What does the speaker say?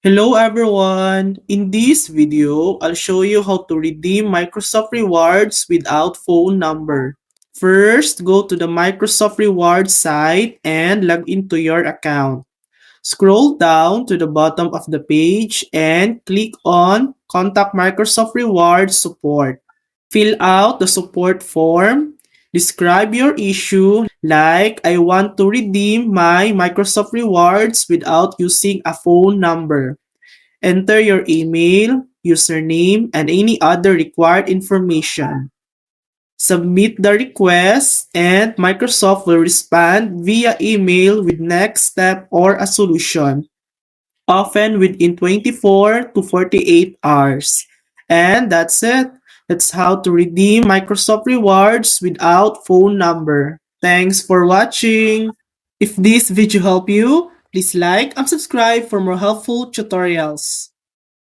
Hello everyone! In this video, I'll show you how to redeem Microsoft Rewards without phone number. First, go to the Microsoft Rewards site and log into your account. Scroll down to the bottom of the page and click on Contact Microsoft Rewards Support. Fill out the support form. Describe your issue like I want to redeem my Microsoft Rewards without using a phone number. Enter your email, username, and any other required information. Submit the request, and Microsoft will respond via email with next step or a solution, often within 24 to 48 hours. And that's it. That's how to redeem Microsoft Rewards without phone number. Thanks for watching. If this video helped you, please like and subscribe for more helpful tutorials.